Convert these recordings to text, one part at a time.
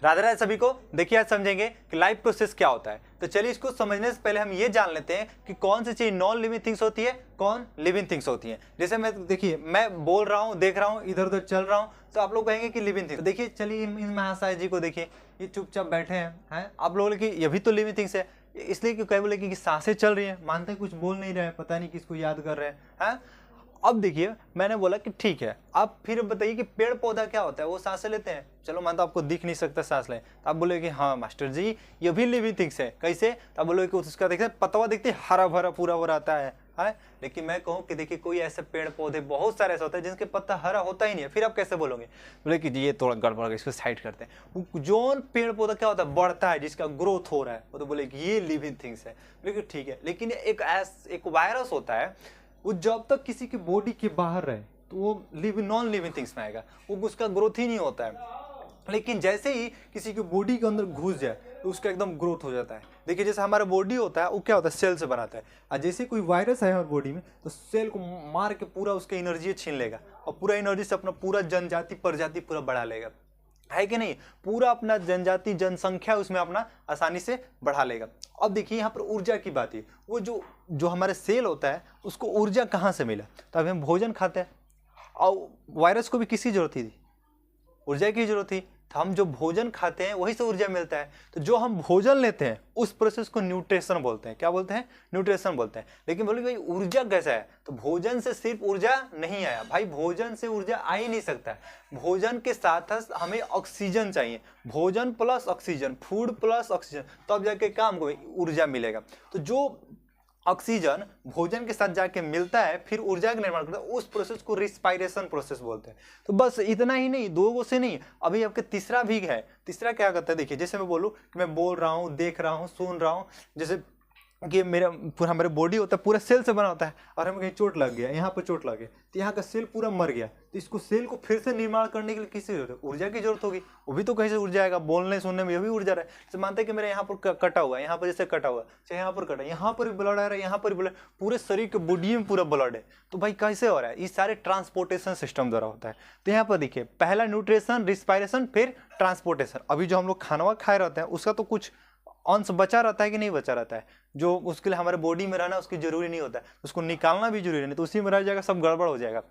राधे राधे सभी को। देखिए आज समझेंगे कि लाइफ प्रोसेस क्या होता है। तो चलिए इसको समझने से पहले हम ये जान लेते हैं कि कौन सी चीज नॉन लिविंग थिंग्स होती है, कौन लिविंग थिंग्स होती है। जैसे मैं देखिए मैं बोल रहा हूँ, देख रहा हूँ, इधर उधर चल रहा हूँ, तो आप लोग कहेंगे कि लिविंग थिंग्स। देखिए चलिए इन महाशय जी को देखिए, ये चुपचाप बैठे हैं आप लोग कि ये भी तो लिविंग थिंग्स है। इसलिए क्यों कह बोले कि सांसें चल रही हैं, मानते हैं कुछ बोल नहीं रहे हैं, पता नहीं किसको याद कर रहे हैं। अब देखिए मैंने बोला कि ठीक है, आप फिर बताइए कि पेड़ पौधा क्या होता है, वो सांसें लेते हैं। चलो मानता आपको दिख नहीं सकता सांस लें, तो आप बोले कि हाँ मास्टर जी ये भी लिविंग थिंग्स है। कैसे? तो आप बोलोगे कि उसका देखते पतवा दिखते हरा भरा पूरा हो रहता है। लेकिन मैं कहूँ कि देखिए कोई ऐसे पेड़ पौधे बहुत सारे ऐसे होते हैं जिनके पत्ता हरा होता ही नहीं है, फिर आप कैसे बोलोगे? बोले कि ये थोड़ा गड़बड़ है, इसको साइड करते हैं। जो पेड़ पौधा क्या होता है, बढ़ता है, जिसका ग्रोथ हो रहा है, वो तो बोले कि ये लिविंग थिंग्स है। लेकिन ठीक है, लेकिन एक वायरस होता है, वो जब तक किसी की बॉडी के बाहर रहे तो वो नॉन लिविंग थिंग्स में आएगा, वो उसका ग्रोथ ही नहीं होता है। लेकिन जैसे ही किसी की बॉडी के अंदर घुस जाए तो उसका एकदम ग्रोथ हो जाता है। देखिए जैसे हमारा बॉडी होता है वो क्या होता है, सेल से बनाता है। और जैसे कोई वायरस है हमारी बॉडी में तो सेल को मार के पूरा उसका एनर्जी छीन लेगा और पूरा एनर्जी से अपना पूरा जनजाति प्रजाति पूरा बढ़ा लेगा, है कि नहीं? पूरा अपना जनजाति जनसंख्या उसमें अपना आसानी से बढ़ा लेगा। अब देखिए यहाँ पर ऊर्जा की बात है, वो जो हमारे सेल होता है उसको ऊर्जा कहाँ से मिला? तो अभी हम भोजन खाते हैं और वायरस को भी किसकी जरूरत थी? ऊर्जा की जरूरत थी। तो हम जो भोजन खाते हैं वही से ऊर्जा मिलता है। तो जो हम भोजन लेते हैं उस प्रोसेस को न्यूट्रिशन बोलते हैं। क्या बोलते हैं? न्यूट्रिशन बोलते हैं। लेकिन बोले भाई ऊर्जा कैसा है? तो भोजन से सिर्फ ऊर्जा नहीं आया भाई, भोजन से ऊर्जा आ ही नहीं सकता है। भोजन के साथ हमें ऑक्सीजन चाहिए, भोजन plus oxygen, food plus oxygen, तब जाके काम को ऊर्जा मिलेगा। तो जो ऑक्सीजन भोजन के साथ जाके मिलता है फिर ऊर्जा का निर्माण करता है, उस प्रोसेस को रिस्पायरेशन प्रोसेस बोलते हैं। तो बस इतना ही नहीं, दो गो से नहीं, अभी आपके तीसरा भी है। तीसरा क्या करता है? देखिए जैसे मैं बोलूँ कि मैं बोल रहा हूँ, देख रहा हूँ, सुन रहा हूँ, जैसे कि हमारे बॉडी होता है पूरा सेल से बना होता है, और हमें कहीं चोट लग गया, यहाँ पर चोट लग गया तो यहाँ का सेल पूरा मर गया, तो इसको सेल को फिर से निर्माण करने के लिए किसकी जरूरत है? ऊर्जा की जरूरत होगी। वो भी तो कहीं से ऊर्जा आएगा, बोलने सुनने में भी ऊर्जा रहा है। जैसे मानते हैं कि मेरा यहाँ पर कटा हुआ है, यहाँ पर जैसे कटा हुआ है, चाहे यहाँ पर कटा, यहाँ पर भी ब्लड आ रहा है, यहाँ पर भी ब्लड, पूरे शरीर के बॉडी में पूरा ब्लड है। तो भाई कैसे हो रहा है? ये सारे ट्रांसपोर्टेशन सिस्टम द्वारा होता है। तो यहाँ पर देखिए पहला न्यूट्रिशन, रिस्पायरेशन, फिर ट्रांसपोर्टेशन। अभी जो हम लोग खाना खाए रहते हैं उसका तो कुछ अंश बचा रहता है कि नहीं बचा रहता है, जो उसके लिए हमारे बॉडी में रहना उसकी जरूरी नहीं होता है, उसको निकालना भी जरूरी नहीं, तो उसी में रह जाएगा, सब गड़बड़ हो जाएगा।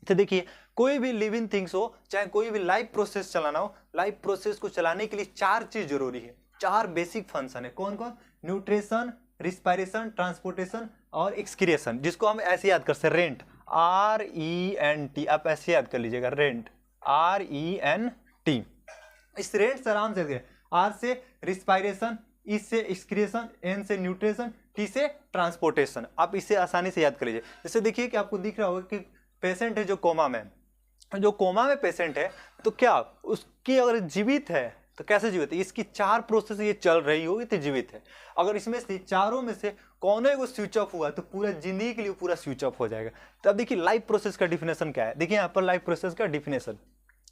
तो देखिए कोई भी लिविंग थिंग्स हो, चाहे कोई भी लाइफ प्रोसेस चलाना हो, लाइफ प्रोसेस को चलाने के लिए चार चीज जरूरी है, चार बेसिक फंक्शन है। कौन कौन? न्यूट्रिशन, रिस्पायरेशन, ट्रांसपोर्टेशन और एक्सक्रिएशन, जिसको हम ऐसे याद कर सकते, रेंट, RENT, आप ऐसे याद कर लीजिएगा, रेंट, RENT। इस रेंट से आराम से, R से रिस्पायरेशन, E से एक्सक्रिएशन, N से न्यूट्रिशन, T से ट्रांसपोर्टेशन। आप इसे आसानी से याद कर लीजिए। जैसे देखिए कि आपको दिख रहा होगा कि पेशेंट है जो कोमा में, पेशेंट है, तो क्या उसकी अगर जीवित है तो कैसे जीवित है? इसकी चार प्रोसेस ये चल रही होगी तो जीवित है। अगर इसमें से चारों में से कौन को स्विच ऑफ हुआ तो पूरा जिंदगी के लिए पूरा स्विच ऑफ हो जाएगा। तो अब देखिए लाइफ प्रोसेस का डिफिनेशन क्या है। देखिए यहाँ पर लाइफ प्रोसेस का डिफिनेशन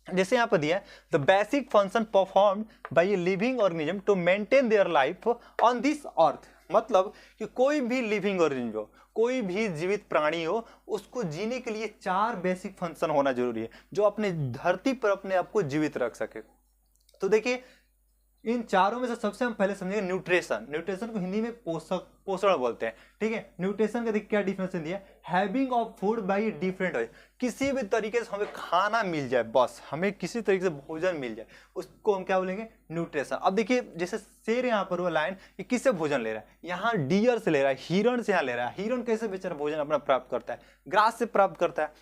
जैसे यहाँ पर दिया है, the basic function performed by a living organism to maintain their life on this earth. मतलब कि कोई भी लिविंग ऑर्गेनिज्म हो, कोई भी जीवित प्राणी हो, उसको जीने के लिए चार बेसिक फंक्शन होना जरूरी है जो अपने धरती पर अपने आप को जीवित रख सके। तो देखिए इन चारों में से सबसे हम पहले समझेंगे न्यूट्रिशन। न्यूट्रिशन को हिंदी में पोषण बोलते हैं, ठीक है। न्यूट्रिशन का देखिए क्या डिफिनेशन दिया, having of food by different way, किसी भी तरीके से हमें खाना मिल जाए, बस हमें किसी तरीके से भोजन मिल जाए, उसको हम क्या बोलेंगे? न्यूट्रिशन। अब देखिए जैसे शेर यहाँ पर वो लाइन, ये किससे भोजन ले रहा है? यहाँ डियर से ले रहा है, हिरण से यहाँ ले रहा है। हिरण कैसे बेचारा भोजन अपना प्राप्त करता है? ग्रास से प्राप्त करता है।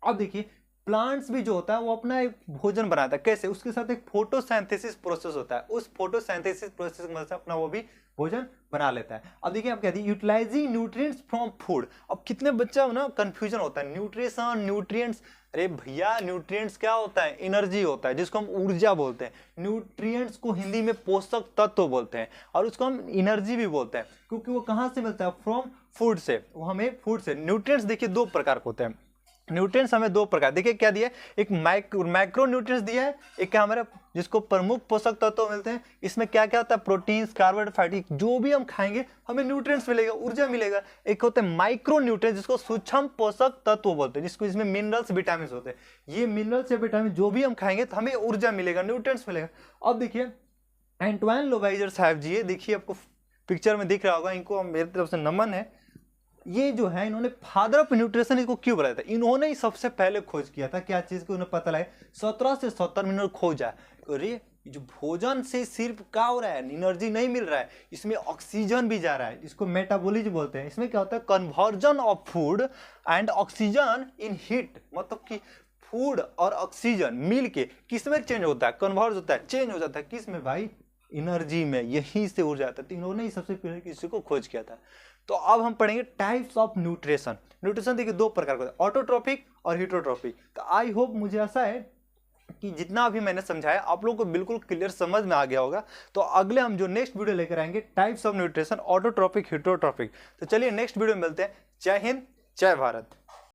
अब देखिए प्लांट्स भी जो होता है वो अपना एक भोजन बनाता है, कैसे? उसके साथ एक फोटोसिंथेसिस प्रोसेस होता है, उस फोटोसिंथेसिस प्रोसेस की मदद से अपना वो भी भोजन बना लेता है। अब देखिए आप कहते हैं यूटिलाइजिंग न्यूट्रिएंट्स फ्रॉम फूड। अब कितने बच्चा ना कंफ्यूजन होता है, न्यूट्रिशन, न्यूट्रिएंट्स। अरे भैया न्यूट्रिएंट्स क्या होता है? एनर्जी होता है, जिसको हम ऊर्जा बोलते हैं। न्यूट्रिएंट्स को हिंदी में पोषक तत्व बोलते हैं और उसको हम एनर्जी भी बोलते हैं, क्योंकि वो कहाँ से मिलता है? फ्रॉम फूड से। वो हमें फूड से। न्यूट्रिएंट्स देखिए दो प्रकार के होते हैं, न्यूट्रिएंट्स हमें दो प्रकार, देखिए क्या दिया है, एक मैक्रो न्यूट्रिएंट्स दिया है, एक क्या हमारा जिसको प्रमुख पोषक तत्व मिलते हैं। इसमें क्या क्या होता है, प्रोटीन्स, कार्बोहाइड्रेट, जो भी हम खाएंगे हमें न्यूट्रिएंट्स मिलेगा, ऊर्जा मिलेगा। एक होते हैं माइक्रो न्यूट्रिएंट्स जिसको सूक्ष्म पोषक तत्व बोलते हैं, जिसको इसमें मिनरल्स विटामिन होते हैं। ये मिनरल्स या विटामिन जो भी हम खाएंगे तो हमें ऊर्जा मिलेगा, न्यूट्रिएंट्स मिलेगा। अब देखिए एंटवाइन लोबाइजर साहब जी, ये देखिए आपको पिक्चर में दिख रहा होगा, इनको मेरी तरफ से नमन है। ये जो है इन्होंने फादर ऑफ न्यूट्रिशन इसको क्यों बनाया था, इन्होंने ही सबसे पहले खोज किया था। क्या चीज को उन्हें पता लगा, 17 से 70 मिनट खोजा। अरे जो भोजन से सिर्फ क्या हो रहा है, एनर्जी नहीं मिल रहा है, इसमें ऑक्सीजन भी जा रहा है, इसको मेटाबॉलिज्म बोलते हैं। इसमें क्या होता है, conversion of food and oxygen in heat, मतलब कि फूड और ऑक्सीजन मिल के किस में चेंज होता है, कन्वर्ज होता है, चेंज हो जाता है किस में भाई, एनर्जी में। यहीं से ऊर्जा आता है। तो इन्होंने ही सबसे पहले किसी को खोज किया था। तो अब हम पढ़ेंगे टाइप्स ऑफ न्यूट्रिशन। न्यूट्रिशन देखिए दो प्रकार का, ऑटोट्रॉपिक और हिटोट्रॉपिक। तो आई होप, मुझे ऐसा है कि जितना अभी मैंने समझाया आप लोगों को बिल्कुल क्लियर समझ में आ गया होगा। तो अगले हम जो नेक्स्ट वीडियो लेकर आएंगे, types of nutrition, autotrophic, heterotrophic. तो चलिए नेक्स्ट वीडियो में मिलते हैं। जय हिंद, जय भारत।